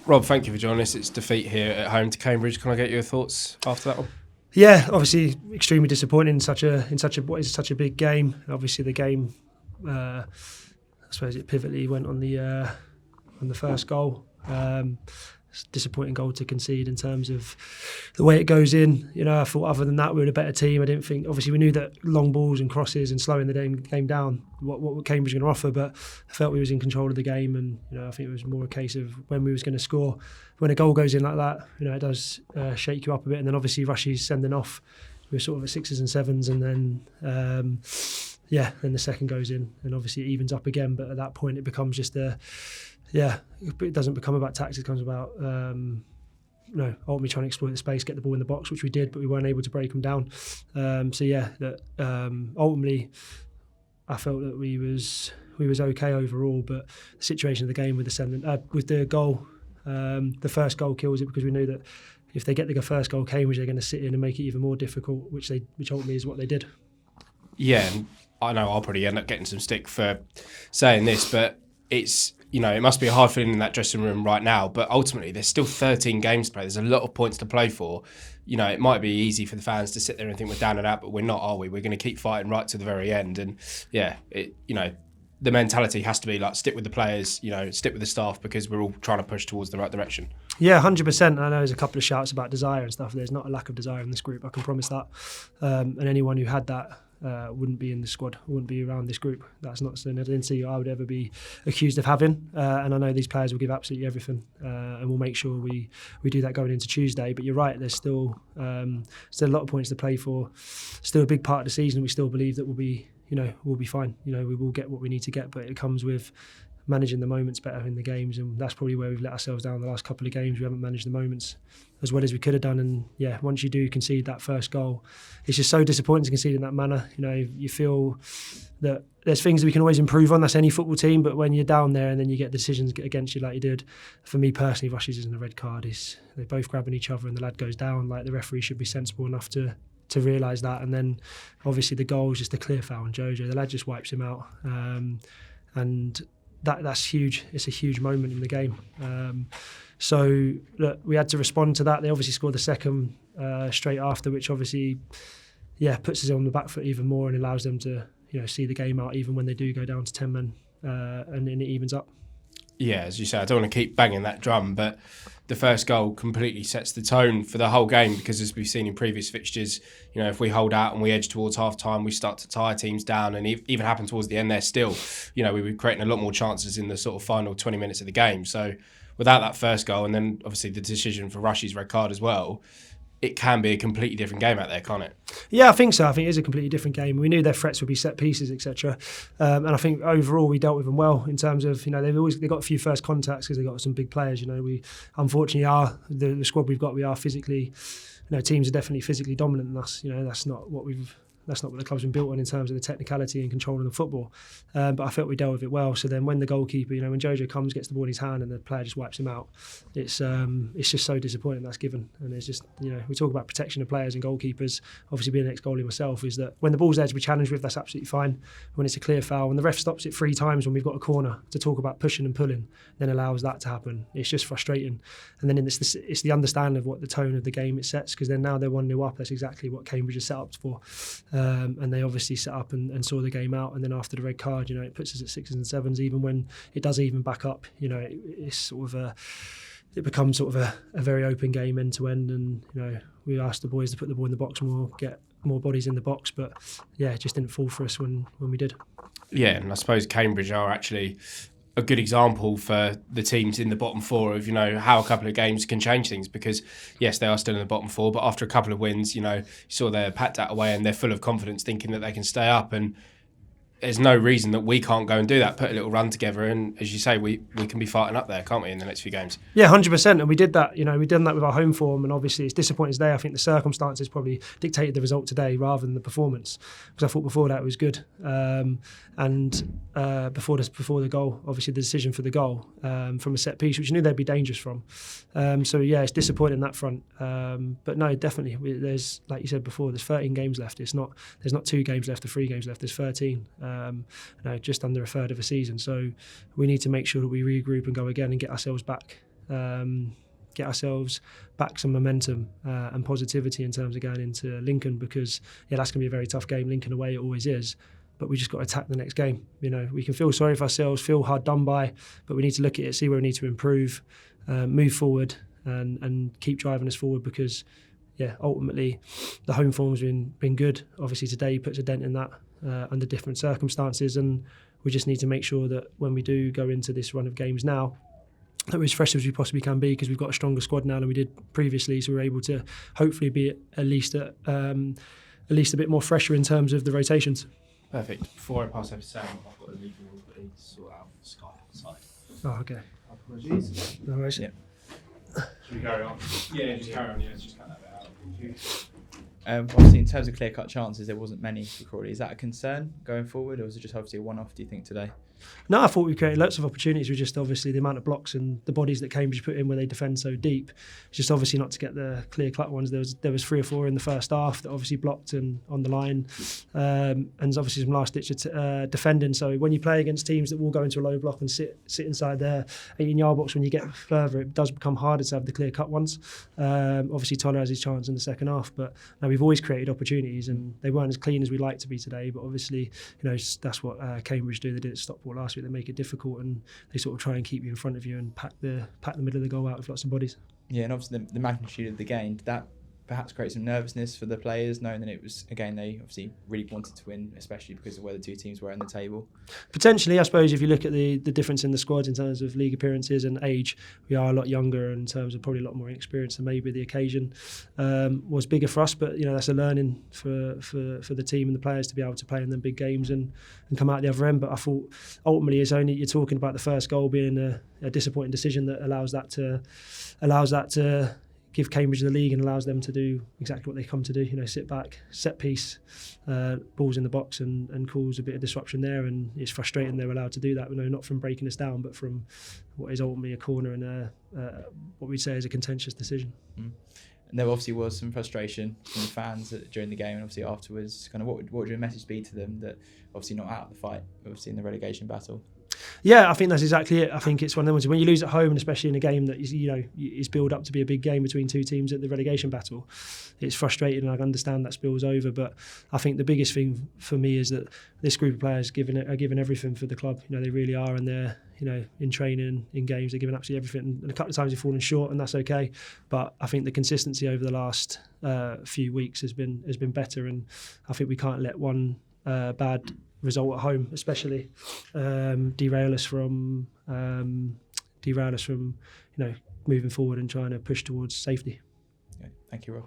Rob, thank you for joining us. It's defeat here at home to Cambridge. Can I get your thoughts after that one? Yeah, obviously extremely disappointing in such a what is such a big game. Obviously the game, I suppose it pivotally went on the first goal. It's a disappointing goal to concede in terms of the way it goes in. I thought other than that we were a better team. I didn't think, obviously we knew that long balls and crosses and slowing the game down, what Cambridge were going to offer, but I felt we was in control of the game, and I think it was more a case of when we was going to score. When a goal goes in like that, it does shake you up a bit, and then obviously Rushy's sending off. We were sort of at 6s and 7s, and then then the second goes in, and obviously it evens up again. But at that point, it becomes just it doesn't become about tactics. It becomes about ultimately trying to exploit the space, get the ball in the box, which we did, but we weren't able to break them down. Ultimately, I felt that we was okay overall. But the situation of the game with the goal, the first goal kills it, because we knew that if they get the first goal, Cambridge, they're going to sit in and make it even more difficult, which ultimately is what they did. Yeah, and I know I'll probably end up getting some stick for saying this, but it's, it must be a hard feeling in that dressing room right now, but ultimately there's still 13 games to play. There's a lot of points to play for. It might be easy for the fans to sit there and think we're down and out, but we're not, are we? We're going to keep fighting right to the very end. And the mentality has to be like, stick with the players, stick with the staff, because we're all trying to push towards the right direction. Yeah, 100%. I know there's a couple of shouts about desire and stuff. There's not a lack of desire in this group, I can promise that. And anyone who had that wouldn't be in the squad, wouldn't be around this group. That's not something I didn't see I would ever be accused of having. And I know these players will give absolutely everything, and we'll make sure we do that going into Tuesday. But you're right, there's still a lot of points to play for. Still a big part of the season. We still believe that we'll be fine. We will get what we need to get, but it comes with managing the moments better in the games, and that's probably where we've let ourselves down the last couple of games. We haven't managed the moments as well as we could have done, and once you do concede that first goal, it's just so disappointing to concede in that manner. You feel that there's things that we can always improve on. That's any football team, but when you're down there and then you get decisions against you like you did, for me personally, Rushy's isn't a red card. They're both grabbing each other and the lad goes down. Like, the referee should be sensible enough to realise that. And then obviously the goal is just a clear foul on Jojo. The lad just wipes him out, and that's huge. It's a huge moment in the game. So look, we had to respond to that. They obviously scored the second straight after, which obviously puts us on the back foot even more and allows them to see the game out even when they do go down to 10 men, and then it evens up. Yeah, as you say, I don't want to keep banging that drum, but the first goal completely sets the tone for the whole game, because as we've seen in previous fixtures, if we hold out and we edge towards half-time, we start to tire teams down, and even happen towards the end there still, we were creating a lot more chances in the sort of final 20 minutes of the game. So without that first goal, and then obviously the decision for Rushy's red card as well, it can be a completely different game out there, can't it? Yeah, I think so. I think it is a completely different game. We knew their threats would be set pieces, etc. And I think overall we dealt with them well in terms of, they've got a few first contacts because they've got some big players. We unfortunately are, the squad we've got, we are physically, teams are definitely physically dominant than us. That's not what the club's been built on in terms of the technicality and controlling the football. But I felt we dealt with it well. So then when the goalkeeper, when Jojo comes, gets the ball in his hand and the player just wipes him out, it's just so disappointing that's given. And it's just, we talk about protection of players and goalkeepers. Obviously being an ex-goalie myself, is that when the ball's there to be challenged with, that's absolutely fine. When it's a clear foul, when the ref stops it 3 times when we've got a corner to talk about pushing and pulling, then allows that to happen. It's just frustrating. And then it's the understanding of what the tone of the game it sets, because then now they're 1-0 up. That's exactly what Cambridge is set up for. And they obviously set up and saw the game out, and then after the red card, it puts us at 6s and 7s. Even when it does even back up, it's sort of it becomes sort of a very open game end to end. And we asked the boys to put the ball in the box and we'll get more bodies in the box, but it just didn't fall for us when we did. Yeah, and I suppose Cambridge are actually a good example for the teams in the bottom 4 of how a couple of games can change things, because yes, they are still in the bottom 4, but after a couple of wins, you saw they're packed out away and they're full of confidence, thinking that they can stay up, and there's no reason that we can't go and do that, put a little run together, and as you say, we can be fighting up there, can't we, in the next few games? Yeah, 100%, and we did that. We've done that with our home form, and obviously it's disappointing today. I think the circumstances probably dictated the result today rather than the performance, because I thought before that it was good, and before the goal, obviously the decision for the goal from a set piece, which I knew they'd be dangerous from. So yeah, it's disappointing on that front, but no, definitely there's, like you said before, there's 13 games left. There's not 2 games left or 3 games left. There's 13. Just under a third of a season. So we need to make sure that we regroup and go again and get ourselves back get ourselves back some momentum and positivity in terms of going into Lincoln, because that's going to be a very tough game. Lincoln away, it always is. But we just got to attack the next game. We can feel sorry for ourselves, feel hard done by, but we need to look at it, see where we need to improve, move forward, and keep driving us forward, because ultimately the home form's been good. Obviously today puts a dent in that under different circumstances, and we just need to make sure that when we do go into this run of games now, that we're as fresh as we possibly can be, because we've got a stronger squad now than we did previously, so we're able to hopefully be at least a bit more fresher in terms of the rotations. Perfect. Before I pass over to Sam, I've got a legal rule that needs to sort out Sky outside. Oh, okay. Apologies. No worries. Yeah. Should we carry on? Yeah, just carry on. Yeah, let's just cut that bit out. Thank you. Obviously, in terms of clear-cut chances, there wasn't many for Crawley. Is that a concern going forward, or was it just obviously a one-off, do you think, today? No, I thought we created lots of opportunities with just obviously the amount of blocks and the bodies that Cambridge put in where they defend so deep. It's just obviously not to get the clear-cut ones. There was 3 or 4 in the first half that obviously blocked and on the line, and obviously some last-ditch defending. So when you play against teams that will go into a low block and sit inside their 18-yard box, when you get further, it does become harder to have the clear-cut ones. Obviously, Toller has his chance in the second half, but no, we've always created opportunities, and they weren't as clean as we'd like to be today. But obviously, that's what Cambridge do. They did it stop last week. They make it difficult, and they sort of try and keep you in front of you and pack the middle of the goal out with lots of bodies. Yeah, and obviously the magnitude of the game, did that perhaps create some nervousness for the players, knowing that it was a game they obviously really wanted to win, especially because of where the two teams were in the table? Potentially, I suppose, if you look at the difference in the squads in terms of league appearances and age, we are a lot younger in terms of probably a lot more inexperienced, and maybe the occasion was bigger for us. But that's a learning for the team and the players to be able to play in them big games and come out the other end. But I thought ultimately you're talking about the first goal being a disappointing decision that allows that to give Cambridge the league and allows them to do exactly what they come to do. Sit back, set piece, balls in the box, and cause a bit of disruption there. And it's frustrating they're allowed to do that. Not from breaking us down, but from what is ultimately a corner and what we'd say is a contentious decision. Mm. And there obviously was some frustration from the fans during the game, and obviously afterwards. Kind of what would your message be to them that obviously not out of the fight, obviously in the relegation battle? Yeah, I think that's exactly it. I think it's one of them ones when you lose at home, and especially in a game that is built up to be a big game between two teams at the relegation battle, it's frustrating, and I understand that spills over. But I think the biggest thing for me is that this group of players are giving everything for the club. They really are, and they're in training, in games, they're giving absolutely everything. And a couple of times they've fallen short, and that's okay. But I think the consistency over the last few weeks has been better, and I think we can't let one bad result at home, especially, derail us from moving forward and trying to push towards safety. Okay. Thank you, Rob.